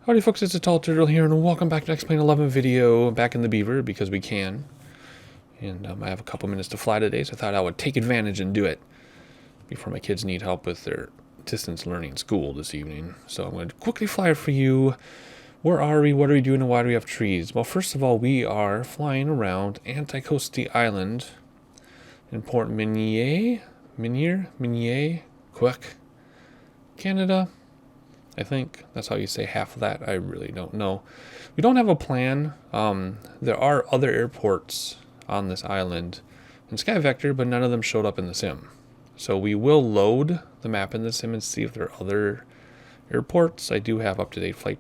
Howdy folks, it's a Tall Turtle here, and welcome back to X Plane 11 video, back in the Beaver, because we can. And I have a couple minutes to fly today, so I thought I would take advantage and do it before my kids need help with their distance learning school this evening. So I'm going to quickly fly it for you. Where are we? What are we doing? And why do we have trees? Well, first of all, we are flying around Anticosti Island in Port-Menier, Quebec, Canada. I think that's how you say half of that. I really don't know. We don't have a plan. There are other airports on this island in SkyVector, but none of them showed up in the sim. So we will load the map in the sim and see if there are other airports. I do have up-to-date flight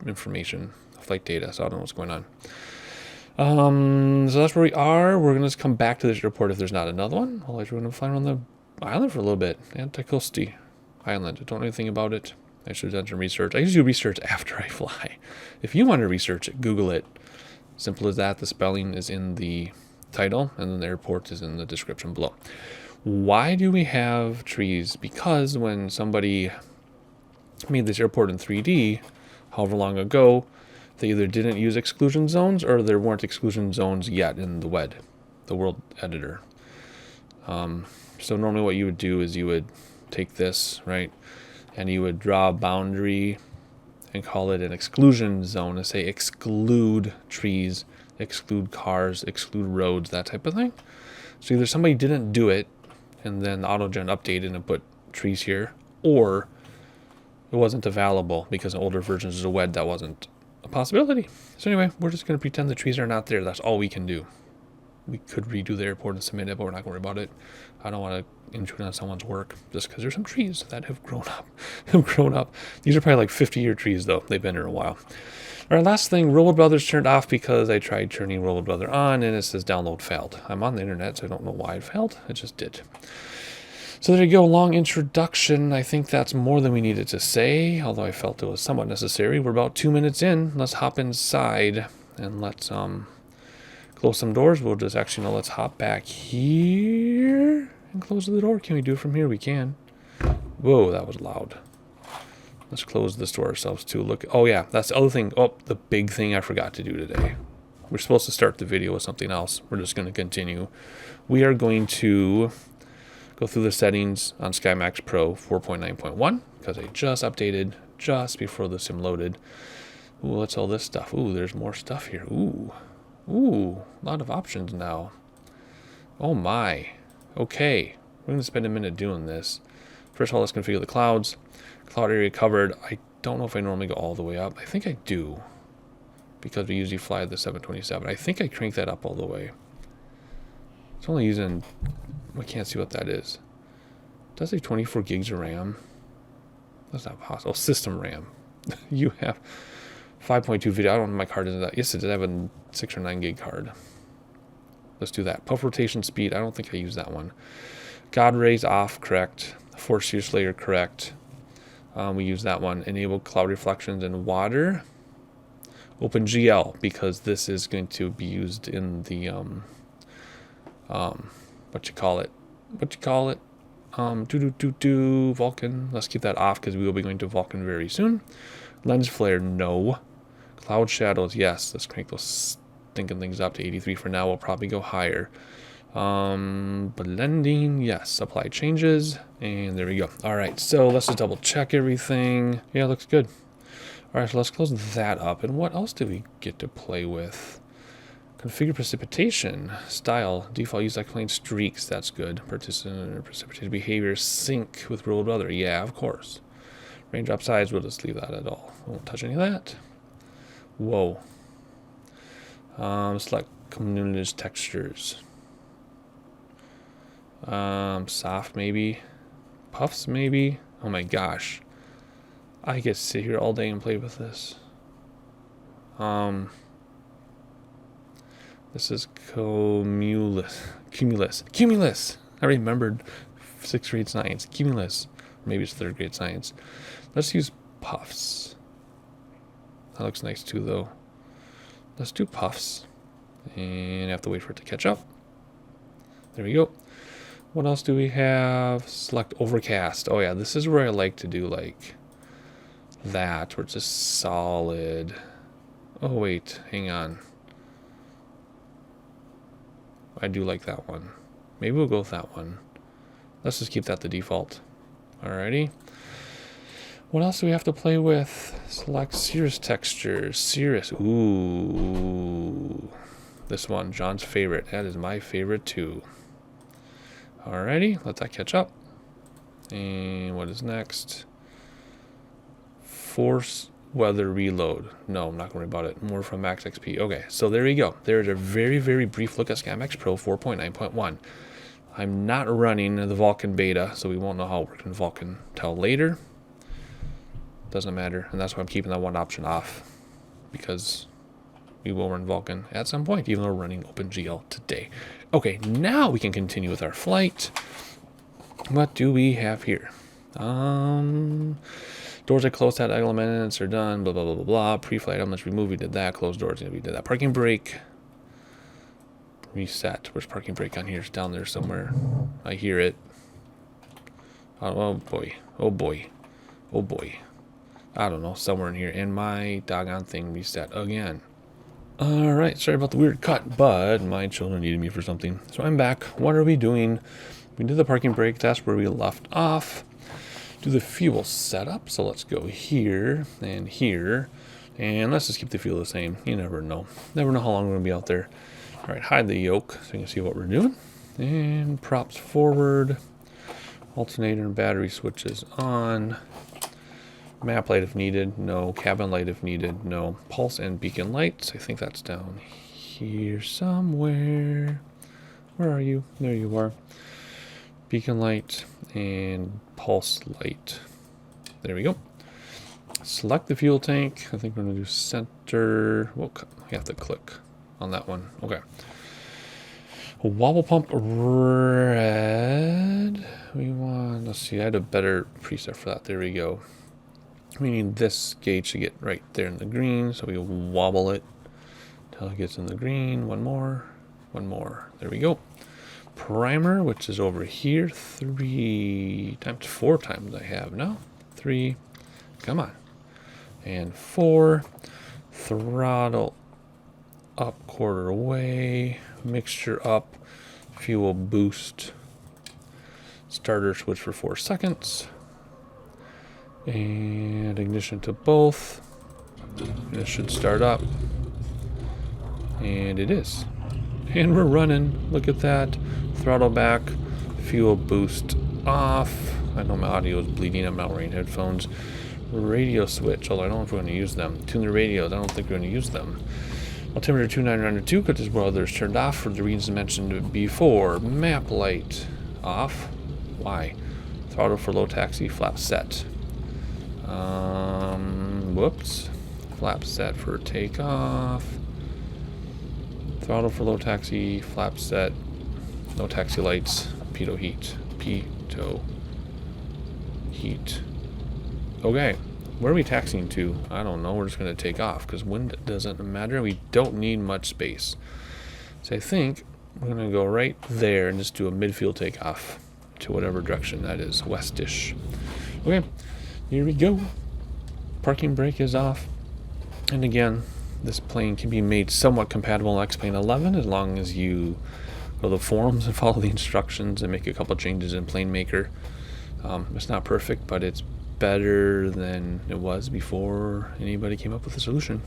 information, flight data, so I don't know what's going on. So that's where we are. We're going to just come back to this airport if there's not another one. Otherwise, we're going to fly around the island for a little bit. Anticosti Island. I don't know anything about it. I should have done some research. I usually do research after I fly. If you want to research it, Google it. Simple as that. The spelling is in the title, and then the airport is in the description below. Why do we have trees? Because when somebody made this airport in 3D, however long ago, they either didn't use exclusion zones or there weren't exclusion zones yet in the WED, the world editor. So normally what you would do is you would take this, right, and you would draw a boundary and call it an exclusion zone and say exclude trees, exclude cars, exclude roads, that type of thing. So either somebody didn't do it and then AutoGen updated and put trees here, or it wasn't available because in older versions of the WED that wasn't a possibility. So anyway, we're just going to pretend the trees are not there. That's all we can do. We could redo the airport and submit it, but we're not going to worry about it. I don't want to intrude on someone's work just because there's some trees that have grown up. These are probably like 50-year trees, though. They've been here a while. All right, last thing, Roll Brothers turned off because I tried turning Roll Brother on, and it says download failed. I'm on the internet, so I don't know why it failed. It just did. So there you go, long introduction. I think that's more than we needed to say, although I felt it was somewhat necessary. We're about 2 minutes in. Let's hop inside, and let's close some doors. We'll just actually, let's hop back here and close the door. Can we do it from here? We can. Whoa, that was loud. Let's close this door ourselves too. Look, oh yeah, that's the other thing. Oh, the big thing I forgot to do today. We're supposed to start the video with something else. We're just going to continue. We are going to go through the settings on SkyMaxx Pro 4.9.1 because I just updated just before the sim loaded. Ooh, what's all this stuff? Ooh, there's more stuff here. Ooh, a lot of options now. Oh my. Okay, we're going to spend a minute doing this. First of all, let's configure the clouds. Cloud area covered. I don't know if I normally go all the way up. I think I do because we usually fly the 727. I think I crank that up all the way. It's only using, I can't see what that is. It does say 24 gigs of RAM. That's not possible. Oh, system RAM. You have 5.2 video. I don't know my card is that. Yes, it did have a 6 or 9 gig card. Let's do that. Puff rotation speed. I don't think I use that one. God rays off, correct. Force shear layer, correct. We use that one. Enable cloud reflections in water. Open GL because this is going to be used in the Vulcan. Let's keep that off because we will be going to Vulcan very soon. Lens flare, no. Cloud shadows, yes. Let's crank those stinking things up to 83 for now. We'll probably go higher. Blending, yes. Apply changes, and there we go. All right, so let's just double check everything. Yeah, looks good. All right, so let's close that up. And what else do we get to play with? Configure precipitation, style, default use like plain streaks. That's good. Precipitation behavior, sync with Roll Brother. Yeah, of course. Raindrop size, we'll just leave that at all. Won't touch any of that. Whoa. Select cumulus textures. Soft maybe. Puffs maybe. Oh my gosh. I get to sit here all day and play with this. This is cumulus. I remembered 6th grade science. Cumulus. Maybe it's 3rd grade science. Let's use puffs. That looks nice too, though. Let's do puffs. And I have to wait for it to catch up. There we go. What else do we have? Select overcast. Oh yeah, this is where I like to do like that, where it's just solid. Oh, wait, hang on. I do like that one. Maybe we'll go with that one. Let's just keep that the default. Alrighty. What else do we have to play with? Select cirrus textures. Cirrus. Ooh. This one, John's favorite. That is my favorite too. Alrighty, let that catch up. And what is next? Force weather reload. No, I'm not going to worry about it. More from Max XP. Okay, so there you go. There's a very, very brief look at SkyMaxx Pro 4.9.1. I'm not running the Vulkan beta, so we won't know how it works in Vulkan till later. Doesn't matter, and that's why I'm keeping that one option off, because we will run Vulkan at some point, even though we're running OpenGL today. Okay, now we can continue with our flight. What do we have here? Doors are closed, had elements are done, blah, blah, blah, blah, blah. Pre-flight elements removed, we did that. Closed doors, we did that. Parking brake. Reset. Where's parking brake on here? It's down there somewhere. I hear it. Oh boy. Oh boy. Oh boy. I don't know. Somewhere in here. And my doggone thing reset again. Alright. Sorry about the weird cut, but my children needed me for something. So I'm back. What are we doing? We did the parking brake. That's where we left off. Do the fuel setup. So let's go here and here. And let's just keep the fuel the same. You never know. Never know how long we're going to be out there. Alright, hide the yoke so you can see what we're doing. And props forward. Alternator and battery switches on. Map light if needed. No. Cabin light if needed. No. Pulse and beacon lights. I think that's down here somewhere. Where are you? There you are. Beacon light and pulse light. There we go. Select the fuel tank. I think we're going to do center. Well, you have to click on that one. Okay. Wobble pump red. We want, let's see, I had a better preset for that. There we go. We need this gauge to get right there in the green, so we wobble it until it gets in the green. One more. One more. There we go. Primer, which is over here. 3 times, 4 times I have now. 3. Come on. And 4. Throttle up, quarter away. Mixture up. Fuel boost. Starter switch for 4 seconds. And ignition to both. And it should start up. And it is. And we're running. Look at that. Throttle back. Fuel boost off. I know my audio is bleeding. I'm not wearing headphones. Radio switch. Although I don't know if we're going to use them. Tune the radios. I don't think we're going to use them. Altimeter 2902, because this brother is turned off for the reasons mentioned before. Map light off. Why? Throttle for low taxi. Flap set. Whoops. Flap set for takeoff. Throttle for low taxi. Flap set. No taxi lights. Pitot heat. Pitot heat. Okay. Where are we taxiing to? I don't know. We're just going to take off because wind doesn't matter. We don't need much space. So I think we're going to go right there and just do a midfield takeoff to whatever direction that is. Westish. Okay. Here we go. Parking brake is off. And again, this plane can be made somewhat compatible with X-Plane 11 as long as you go to the forums and follow the instructions and make a couple changes in Plane Maker. It's not perfect, but it's better than it was before anybody came up with a solution.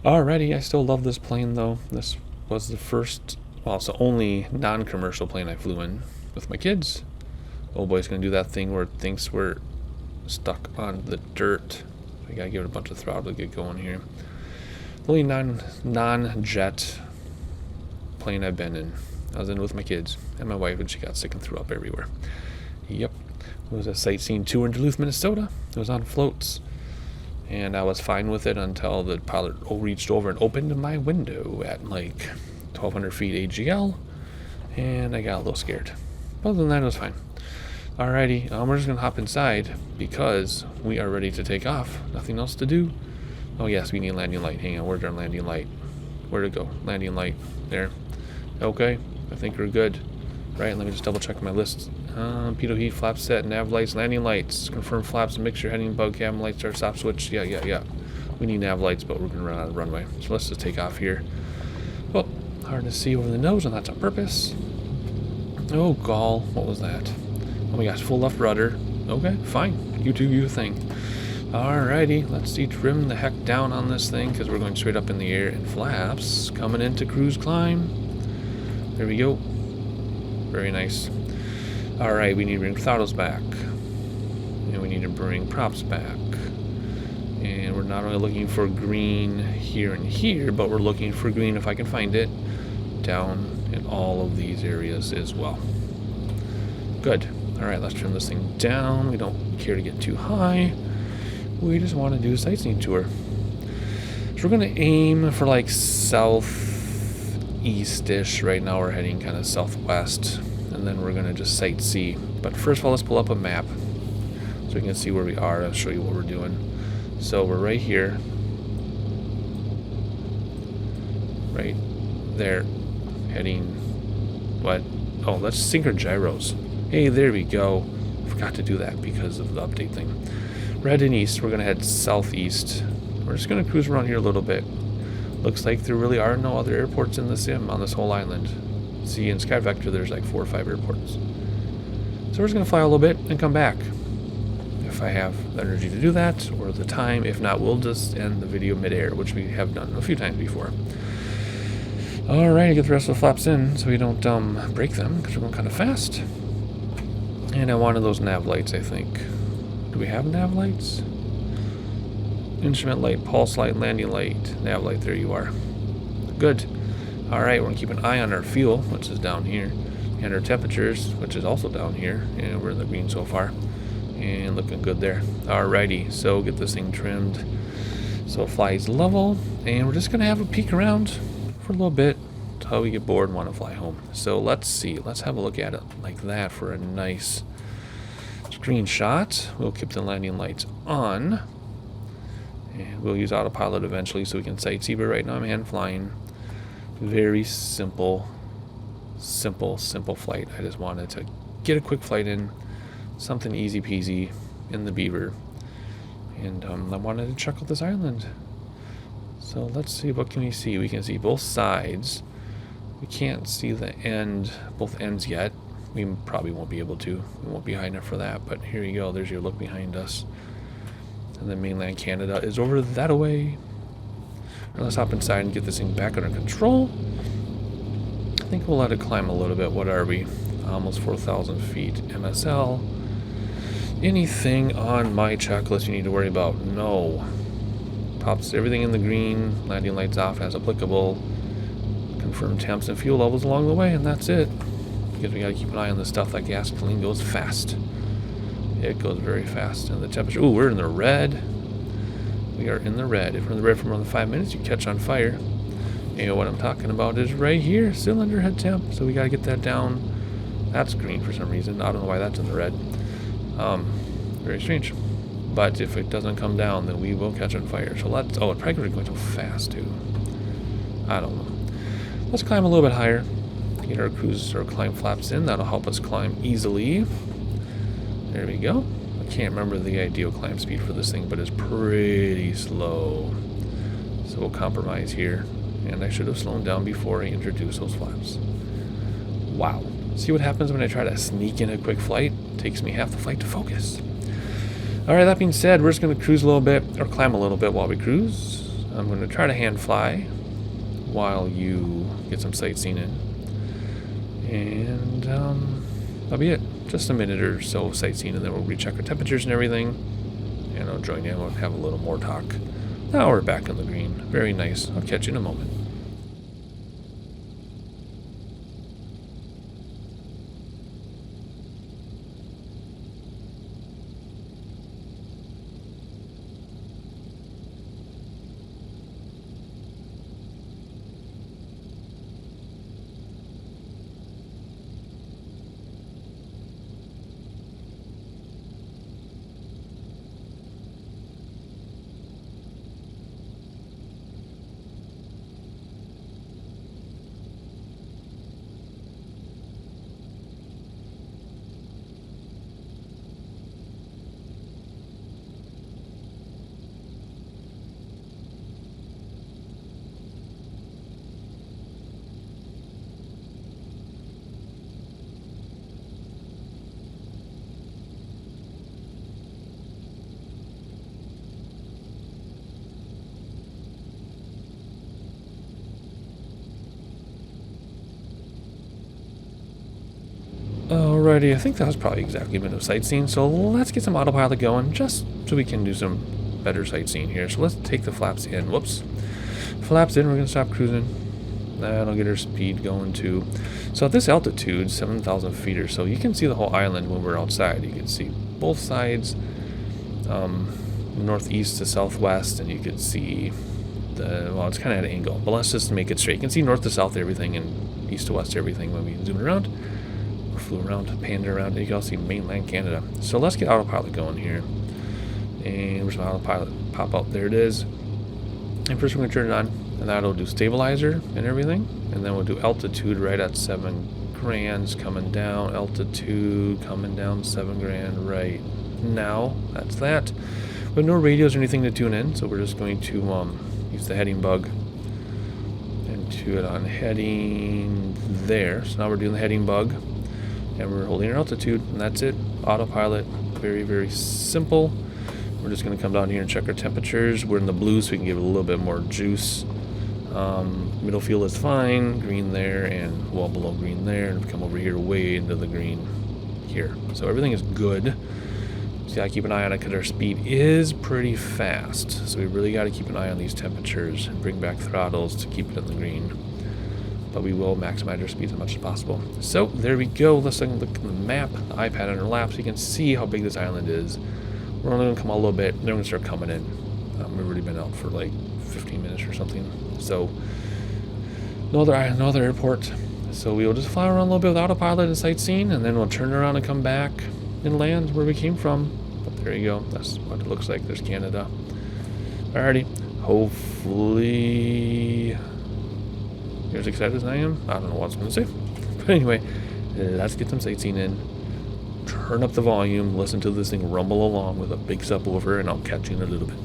Alrighty, I still love this plane though. This was the first, well, it's the only non-commercial plane I flew in with my kids. Old boy's gonna do that thing where it thinks we're stuck on the dirt. I gotta give it a bunch of throttle to get going here. The only non-jet plane I've been in. I was in with my kids and my wife, and she got sick and threw up everywhere. Yep. It was a sightseeing tour in Duluth, Minnesota. It was on floats. And I was fine with it until the pilot reached over and opened my window at like 1,200 feet AGL. And I got a little scared. But other than that, it was fine. Alrighty, we're just going to hop inside because we are ready to take off. Nothing else to do. Oh yes, we need a landing light. Hang on, where's our landing light? Where'd it go? Landing light. There. Okay, I think we're good. Right, let me just double check my list. Pitot heat, flap set, nav lights, landing lights. Confirm flaps, mixture, heading bug, cabin lights, start, stop switch. Yeah. We need nav lights, but we're going to run out of runway. So let's just take off here. Oh, hard to see over the nose, and that's on purpose. Oh, gall. What was that? Oh my gosh, full left rudder. Okay, fine. You do your thing. Alrighty, let's trim the heck down on this thing, because we're going straight up in the air, and flaps coming into cruise climb. There we go. Very nice. Alright, we need to bring throttles back. And we need to bring props back. And we're not only looking for green here and here, but we're looking for green, if I can find it, down in all of these areas as well. Good. Alright, let's trim this thing down. We don't care to get too high. We just want to do a sightseeing tour. So we're going to aim for like southeast-ish. Right now we're heading kind of southwest. And then we're going to just sightsee. But first of all, let's pull up a map so we can see where we are. I'll show you what we're doing. So we're right here. Right there. Heading... what? Oh, let's sync our gyros. Hey, there we go. Forgot to do that because of the update thing. We're heading east. We're going to head southeast. We're just going to cruise around here a little bit. Looks like there really are no other airports in the sim on this whole island. See, in Sky Vector, there's like 4 or 5 airports. So we're just going to fly a little bit and come back. If I have the energy to do that, or the time. If not, we'll just end the video mid-air, which we have done a few times before. Alright, get the rest of the flaps in so we don't break them, because we're going kind of fast. And I wanted those nav lights, I think. Do we have nav lights? Instrument light, pulse light, landing light, nav light, there you are. Good. Alright, we're going to keep an eye on our fuel, which is down here, and our temperatures, which is also down here, and we're in the green so far. And looking good there. Alrighty, so get this thing trimmed so it flies level, and we're just going to have a peek around for a little bit until we get bored and want to fly home. So let's see, let's have a look at it like that for a nice screen shot. We'll keep the landing lights on, and we'll use autopilot eventually so we can sightsee, but right now I'm hand flying. Very simple flight. I just wanted to get a quick flight in, something easy peasy in the Beaver, and I wanted to check out this island. So let's see, what can we see? We can see both sides. We can't see the end, both ends yet. We probably won't be able to. We won't be high enough for that, but here you go. There's your look behind us. And then mainland Canada is over that away. Let's hop inside and get this thing back under control. I think we'll let it climb a little bit. What are we? Almost 4,000 feet. MSL. Anything on my checklist you need to worry about? No. Pops everything in the green. Landing lights off as applicable. Confirm temps and fuel levels along the way, and that's it. Because we gotta keep an eye on this stuff. That gasoline goes fast. It goes very fast. And the temperature. Ooh, we're in the red. We are in the red. If we're in the red for more than 5 minutes, you catch on fire. And what I'm talking about is right here, cylinder head temp. So we got to get that down. That's green for some reason. I don't know why that's in the red. Very strange. But if it doesn't come down, then we will catch on fire. So let's... oh, it's probably going so fast, too. I don't know. Let's climb a little bit higher. Get our cruise or climb flaps in. That'll help us climb easily. There we go. I can't remember the ideal climb speed for this thing, but it's pretty slow. So we'll compromise here. And I should have slowed down before I introduced those flaps. Wow. See what happens when I try to sneak in a quick flight? It takes me half the flight to focus. Alright, that being said, we're just going to cruise a little bit, or climb a little bit while we cruise. I'm going to try to hand fly while you get some sightseeing in. And that'll be it. Just a minute or so of sightseeing, and then we'll recheck our temperatures and everything. And I'll join you and we'll have a little more talk. Now we're back in the green. Very nice. I'll catch you in a moment. Alrighty, I think that was probably exactly a minute of sightseeing, so let's get some autopilot going, just so we can do some better sightseeing here. So let's take the flaps in. Whoops. Flaps in, we're going to stop cruising. That'll get our speed going too. So at this altitude, 7,000 feet or so, you can see the whole island when we're outside. You can see both sides, northeast to southwest, and you can see well, it's kind of at an angle, but let's just make it straight. You can see north to south everything and east to west everything when we zoom around. Flew around, panned around, and you can also see mainland Canada. So let's get autopilot going here. And where's my autopilot? Pop out, there it is. And first we're going to turn it on, and that'll do stabilizer and everything. And then we'll do altitude right at 7 grand, coming down, altitude coming down 7 grand right now. That's that. We have no radios or anything to tune in, so we're just going to use the heading bug and tune it on heading there. So now we're doing the heading bug. And we're holding our altitude, and that's it. Autopilot, very, very simple. We're just going to come down here and check our temperatures. We're in the blue, so we can give it a little bit more juice. Middle field is fine, green there, and well below green there. And we come over here way into the green here. So everything is good. So yeah, keep an eye on it because our speed is pretty fast. So we really got to keep an eye on these temperatures and bring back throttles to keep it in the green. But we will maximize our speeds as much as possible. So there we go. Let's look at the map, the iPad on our lap, so you can see how big this island is. We're only going to come out a little bit, then we're going to start coming in. We've already been out for like 15 minutes or something. So no other airport. So we will just fly around a little bit with autopilot and sightseeing, and then we'll turn around and come back and land where we came from. But there you go. That's what it looks like. There's Canada. Alrighty. Hopefully you're as excited as I am. I don't know what I was going to say. But anyway, let's get some sightseeing in. Turn up the volume. Listen to this thing rumble along with a big subwoofer, and I'll catch you in a little bit.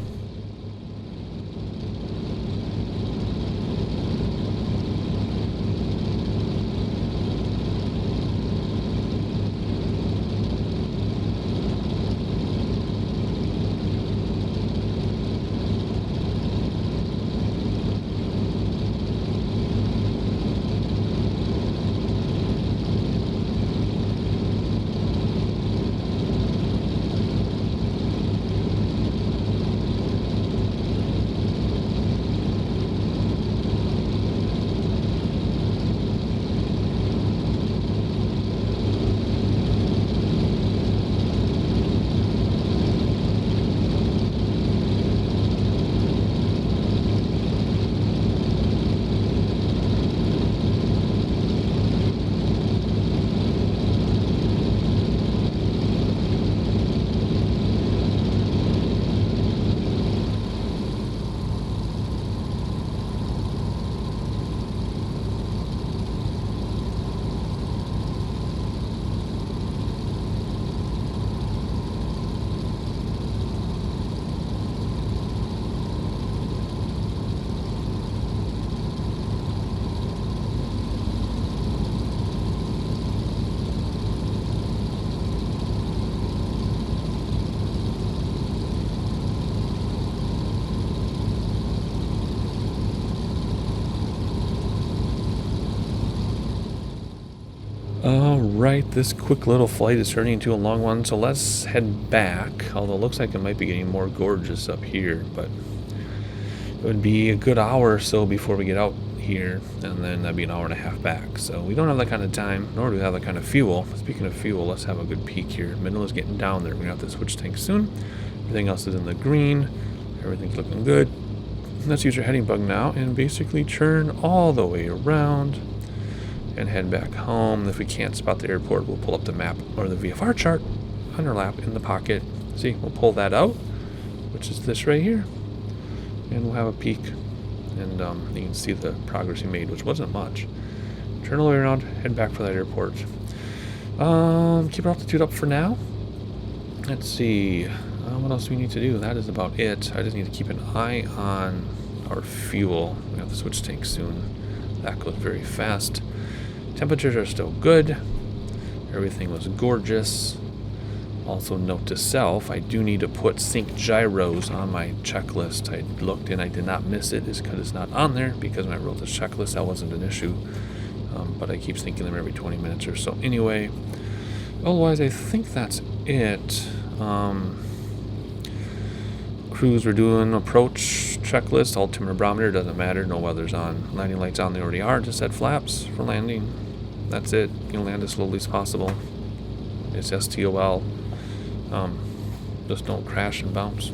Alright, this quick little flight is turning into a long one, so let's head back. Although it looks like it might be getting more gorgeous up here, but it would be a good hour or so before we get out here, and then that'd be an hour and a half back. So we don't have that kind of time, nor do we have that kind of fuel. Speaking of fuel, let's have a good peek here. Middle is getting down there. We're going to have to switch tanks soon. Everything else is in the green. Everything's looking good. Let's use our heading bug now and basically turn all the way around and head back home. If we can't spot the airport, we'll pull up the map or the VFR chart on our lap in the pocket. See, we'll pull that out, which is this right here, and we'll have a peek, and you can see the progress we made, which wasn't much. Turn all the way around, head back for that airport. Keep our altitude up for now. Let's see, what else do we need to do? That is about it. I just need to keep an eye on our fuel. We have to switch tanks soon. That goes very fast. Temperatures are still good. Everything was gorgeous. Also, note to self, I do need to put sync gyros on my checklist. I looked and I did not miss it. It's because it's not on there, because when I wrote this checklist, that wasn't an issue. But I keep syncing them every 20 minutes or so. Anyway, Otherwise, I think that's it. Cruise, we're doing approach checklist, altimeter, barometer, doesn't matter, no weather's on. Landing lights on, they already are, just set flaps for landing. That's it. You can land as slowly as possible. It's STOL. Just don't crash and bounce.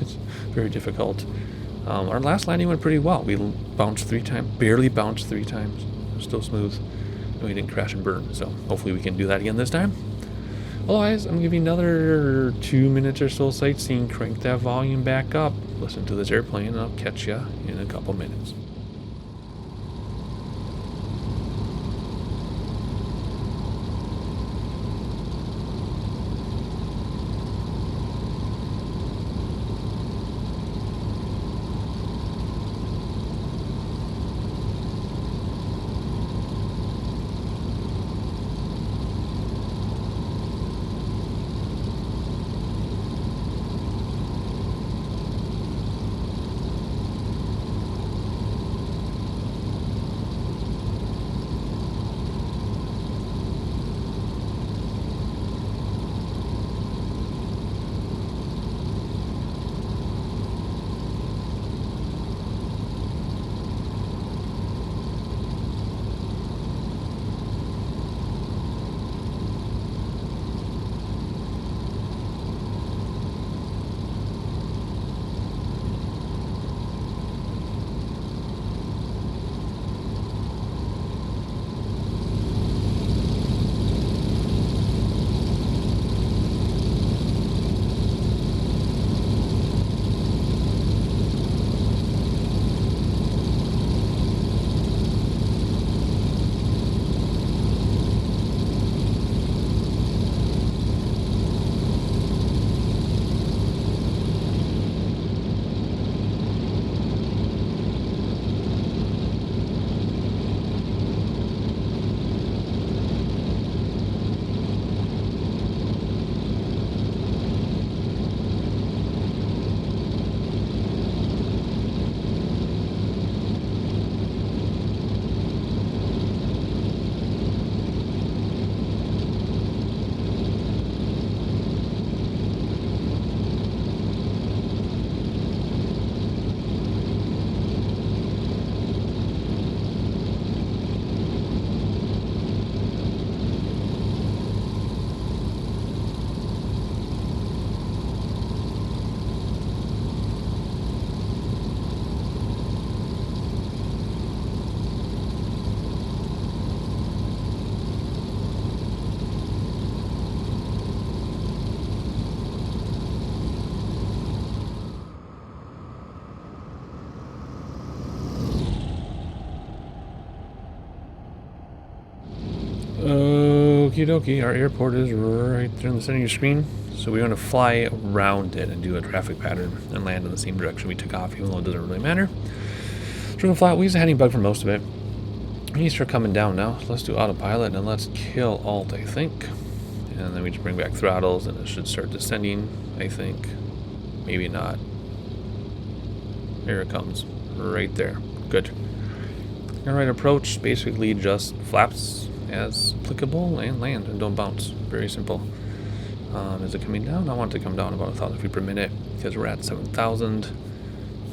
It's very difficult. Our last landing went pretty well. We bounced 3 times, barely bounced 3 times. It was still smooth. And we didn't crash and burn, so hopefully we can do that again this time. Otherwise, I'm giving you another 2 minutes or so sightseeing. Crank that volume back up. Listen to this airplane, and I'll catch you in a couple minutes. Okie dokie, our airport is right there in the center of your screen. So we're going to fly around it and do a traffic pattern and land in the same direction we took off, even though it doesn't really matter. So we're going to fly. We use a heading bug for most of it. We need to start coming down now. So let's do autopilot and let's kill alt, I think. And then we just bring back throttles and it should start descending, I think. Maybe not. There it comes. Right there. Good. Alright, approach. Basically just flaps as applicable and land and don't bounce. Very simple. Is it coming down? I want it to come down about 1,000 feet per minute because we're at 7,000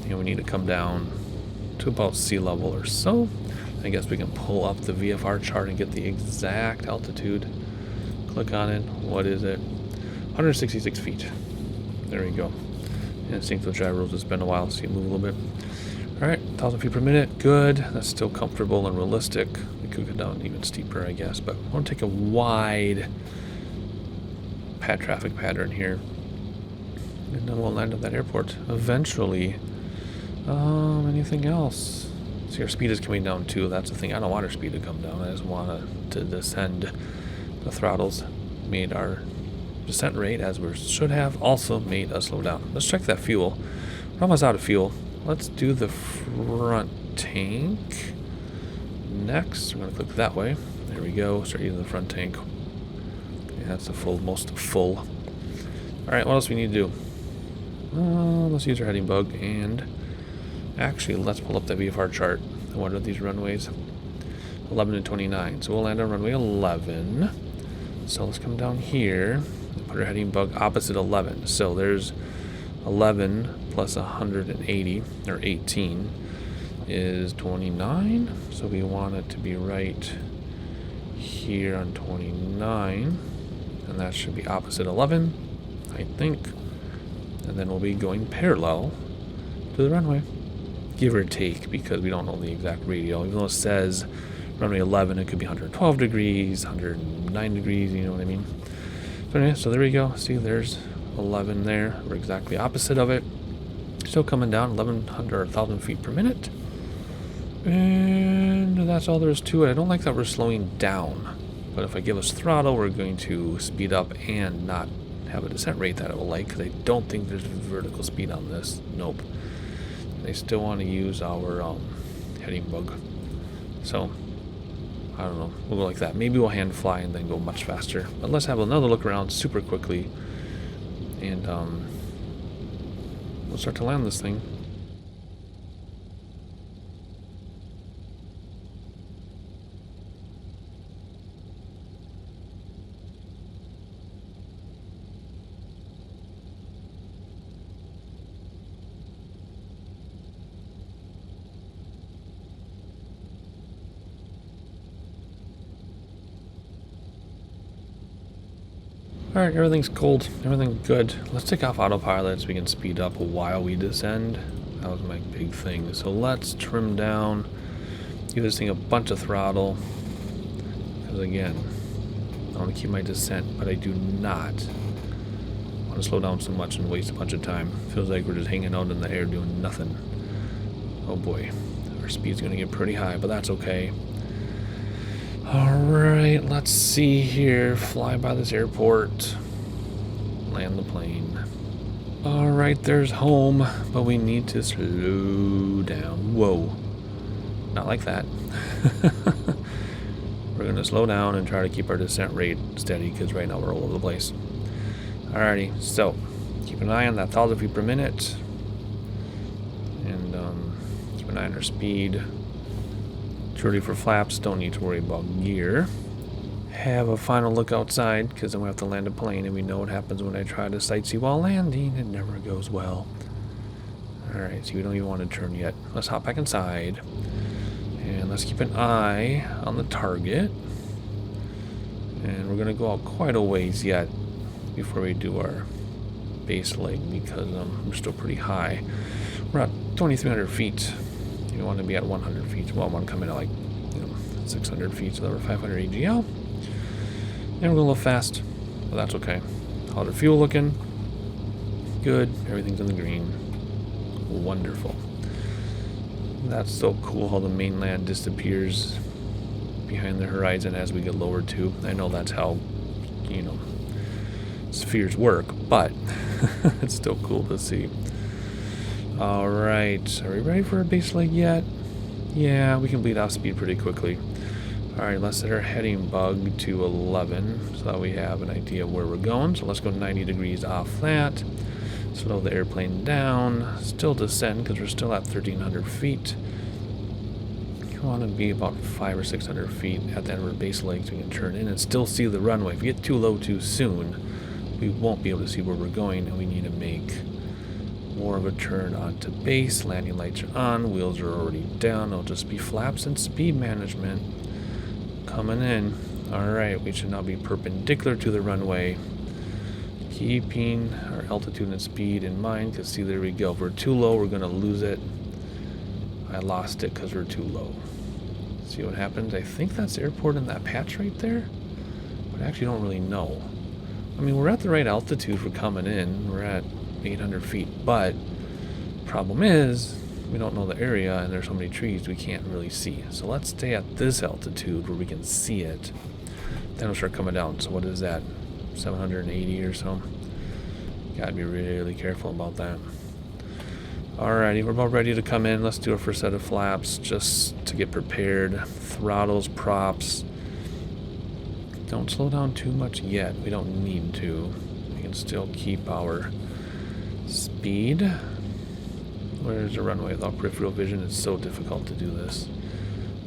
and we need to come down to about sea level or so. I guess we can pull up the VFR chart and get the exact altitude. Click on it. What is it? 166 feet. There we go. And sync with drive rules. It's been a while, so you move a little bit. Alright, 1,000 feet per minute. Good. That's still comfortable and realistic. We could go down even steeper, I guess, but I want to take a wide traffic pattern here. And then we'll land at that airport eventually. Anything else? See, our speed is coming down too. That's the thing. I don't want our speed to come down. I just want it to descend. The throttles made our descent rate, as we should have, also made us slow down. Let's check that fuel. We're almost out of fuel. Let's do the front tank next. We're going to click that way. There we go. Start using the front tank. Yeah, that's the most full. Alright, what else we need to do? Let's use our heading bug and actually let's pull up the VFR chart. What are these runways? 11 and 29. So we'll land on runway 11. So let's come down here and put our heading bug opposite 11. So there's 11 plus 180, or 18, is 29. So we want it to be right here on 29. And that should be opposite 11, I think. And then we'll be going parallel to the runway. Give or take, because we don't know the exact radial. Even though it says runway 11, it could be 112 degrees, 109 degrees, you know what I mean? So anyway, so there we go. See, there's 11 there. We're exactly opposite of it. Still coming down 1,100 or 1,000 feet per minute. And that's all there is to it. I don't like that we're slowing down. But if I give us throttle, we're going to speed up and not have a descent rate that I will like, because I don't think there's vertical speed on this. Nope. They still want to use our heading bug. So, I don't know. We'll go like that. Maybe we'll hand fly and then go much faster. But let's have another look around super quickly. And we'll start to land this thing. Alright, everything's cold. Everything's good. Let's take off autopilot so we can speed up while we descend. That was my big thing. So let's trim down. Give this thing a bunch of throttle. Because again, I want to keep my descent, but I do not want to slow down so much and waste a bunch of time. Feels like we're just hanging out in the air doing nothing. Oh boy. Our speed's going to get pretty high, but that's okay. Alright, let's see here. Fly by this airport. Land the plane. Alright, there's home, but we need to slow down. Whoa. Not like that. We're going to slow down and try to keep our descent rate steady, because right now we're all over the place. Alrighty, so keep an eye on that 1,000 feet per minute. And keep an eye on our speed. Ready for flaps, don't need to worry about gear. Have a final look outside, because then we have to land a plane, and we know what happens when I try to sightsee while landing. It never goes well. Alright, so we don't even want to turn yet. Let's hop back inside. And let's keep an eye on the target. And we're going to go out quite a ways yet before we do our base leg, because we're still pretty high. We're at 2,300 feet. You want to be at 100 feet. Well, I want to come in at like 600 feet, so that we're 500 AGL. And we're going a little fast, but that's okay. How's our fuel looking? Good. Everything's in the green. Wonderful. That's so cool how the mainland disappears behind the horizon as we get lower too. I know that's how, spheres work, but it's still cool to see. Alright, are we ready for a base leg yet? Yeah, we can bleed off speed pretty quickly. Alright, let's set our heading bug to 11 so that we have an idea of where we're going. So let's go 90 degrees off that. Slow the airplane down. Still descend because we're still at 1,300 feet. We want to be about 500 or 600 feet at the end of our base leg so we can turn in and still see the runway. If we get too low too soon, we won't be able to see where we're going, and we need to make more of a turn onto base. Landing lights are on, wheels are already down. It'll just be flaps and speed management coming in. Alright, we should now be perpendicular to the runway, keeping our altitude and speed in mind, because see, there we go. If we're too low, we're going to lose it. I lost it because we're too low. See what happens? I think that's the airport in that patch right there, but I actually don't really know. I mean, we're at the right altitude for coming in. We're at 800 feet, but problem is we don't know the area, and there's so many trees we can't really see. So let's stay at this altitude where we can see it. Then we'll start coming down. So what is that? 780 or so. Gotta be really careful about that. Alrighty, we're about ready to come in. Let's do our first set of flaps just to get prepared. Throttles, props. Don't slow down too much yet. We don't need to. We can still keep our speed. Where's the runway without peripheral vision? It's so difficult to do this.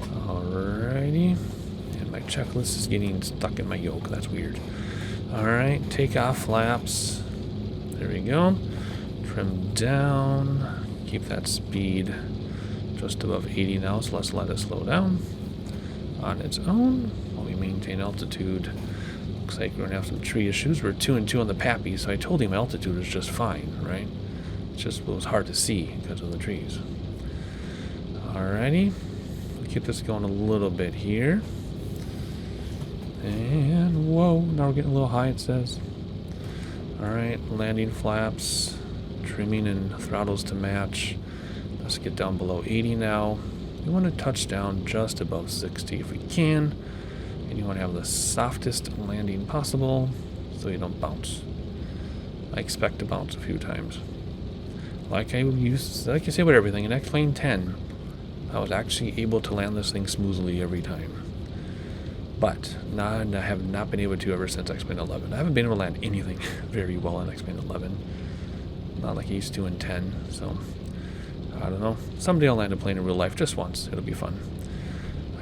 Alrighty. And My checklist is getting stuck in my yoke. That's weird. Alright, take off flaps. There we go. Trim down. Keep that speed just above 80 now, so let's let it slow down on its own while we maintain altitude. Looks like we're going to have some tree issues. We're 2 and 2 on the Pappy, so I told him altitude was just fine, right? It's just it was hard to see because of the trees. Alrighty. We'll keep this going a little bit here. And whoa, now we're getting a little high, it says. Alright, landing flaps, trimming and throttles to match. Let's get down below 80 now. We want to touch down just above 60 if we can. And you want to have the softest landing possible so you don't bounce. I expect to bounce a few times. Like I say with everything, in X-Plane 10, I was actually able to land this thing smoothly every time. But I have not been able to ever since X-Plane 11. I haven't been able to land anything very well in X-Plane 11. Not like I used to in 10, so I don't know. Someday I'll land a plane in real life, just once. It'll be fun.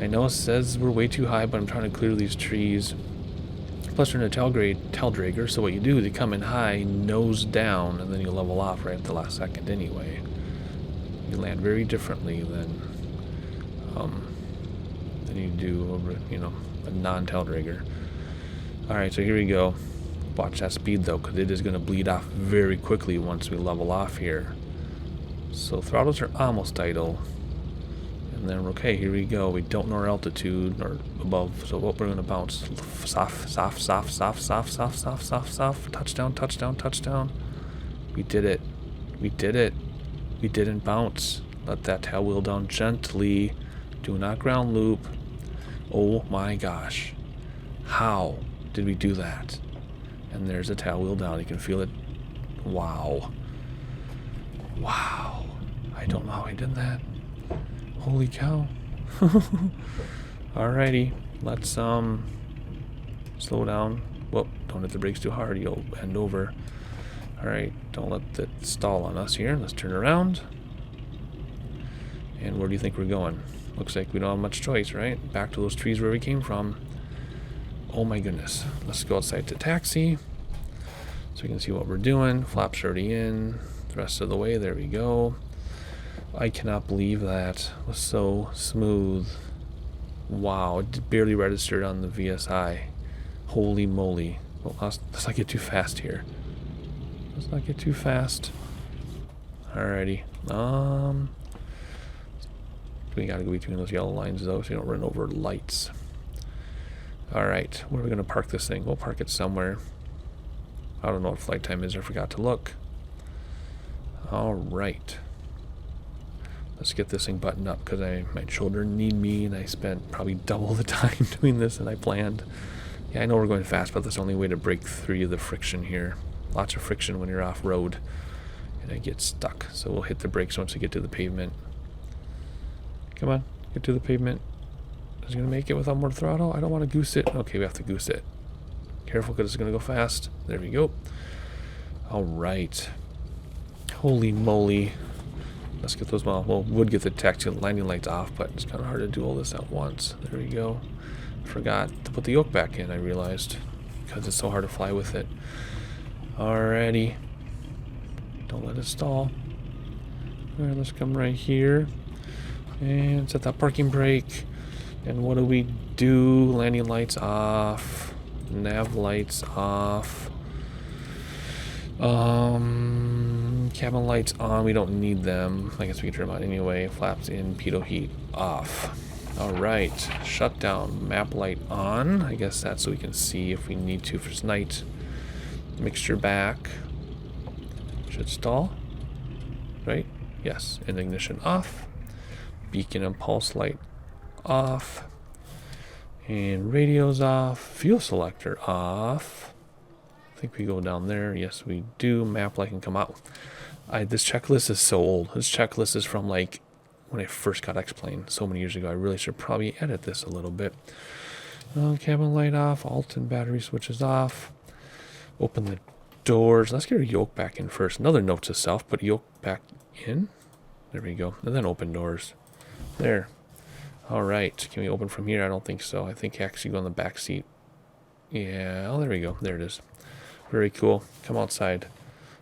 I know it says we're way too high, but I'm trying to clear these trees. Plus we're in a tail dragger, so what you do is you come in high, nose down, and then you level off right at the last second anyway. You land very differently than you do over, you know, a non-tail dragger. Alright, so here we go. Watch that speed though, because it is going to bleed off very quickly once we level off here. So throttles are almost idle. And then, okay, here we go. We don't know our altitude or above, so what we're going to bounce. Soft. Touchdown, touchdown, touchdown. We did it. We did it. We didn't bounce. Let that tail wheel down gently. Do not ground loop. Oh my gosh. How did we do that? And there's a tail wheel down. You can feel it. Wow. Wow. I don't know how I did that. Holy cow. Alrighty. Let's slow down. Whoop, don't hit the brakes too hard. You'll bend over. Alright, don't let it stall on us here. Let's turn around. And where do you think we're going? Looks like we don't have much choice, right? Back to those trees where we came from. Oh my goodness. Let's go outside to taxi so we can see what we're doing. Flaps already in. The rest of the way, there we go. I cannot believe that was so smooth. Wow, it barely registered on the VSI. Holy moly. Well, let's not get too fast here. Let's not get too fast. Alrighty. We gotta go between those yellow lines though, so you don't run over lights. Alright, where are we gonna park this thing? We'll park it somewhere. I don't know what flight time is, I forgot to look. Alright. Let's get this thing buttoned up because my children need me and I spent probably double the time doing this than I planned. Yeah, I know we're going fast, but that's the only way to break through the friction here. Lots of friction when you're off-road and I get stuck. So we'll hit the brakes once we get to the pavement. Come on, get to the pavement. Is it going to make it without more throttle? I don't want to goose it. Okay, we have to goose it. Careful because it's going to go fast. There we go. Alright. Holy moly. Let's get those, well, would get the taxi landing lights off, but it's kind of hard to do all this at once. There we go. Forgot to put the yoke back in, I realized, because it's so hard to fly with it. Alrighty. Don't let it stall. Alright, let's come right here. And set that parking brake. And what do we do? Landing lights off. Nav lights off. Cabin lights on. We don't need them. I guess we can turn them on anyway. Flaps in. Pitot heat off. Alright. Shut down. Map light on. I guess that's so we can see if we need to for night. Mixture back. Should stall. Right? Yes. And ignition off. Beacon and pulse light off. And radio's off. Fuel selector off. I think we go down there. Yes, we do. Map light can come out. This checklist is so old. This checklist is from like when I first got X-Plane so many years ago. I really should probably edit this a little bit. Cabin light off. Alt and battery switches off. Open the doors. Let's get our yoke back in first. Another note to self. Put yoke back in. There we go. And then open doors. There. All right, can we open from here? I don't think so. I think actually go in the back seat. Yeah, oh, there we go. There it is. Very cool. Come outside.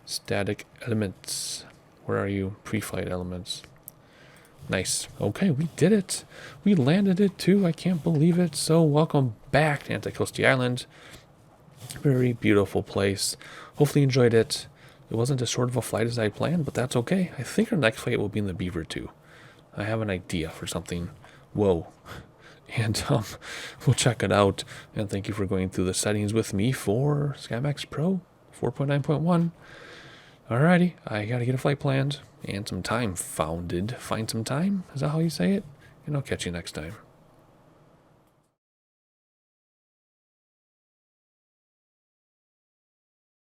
Static elements. Where are you? Pre-flight elements. Nice. Okay, we did it. We landed it too. I can't believe it. So welcome back to Anticosti Island. Very beautiful place. Hopefully you enjoyed it. It wasn't as short of a flight as I planned, but that's okay. I think our next flight will be in the Beaver too. I have an idea for something. Whoa. And we'll check it out. And thank you for going through the settings with me for SkyMaxx Pro 4.9.1. Alrighty, I gotta get a flight planned and some time founded. Find some time? Is that how you say it? And I'll catch you next time.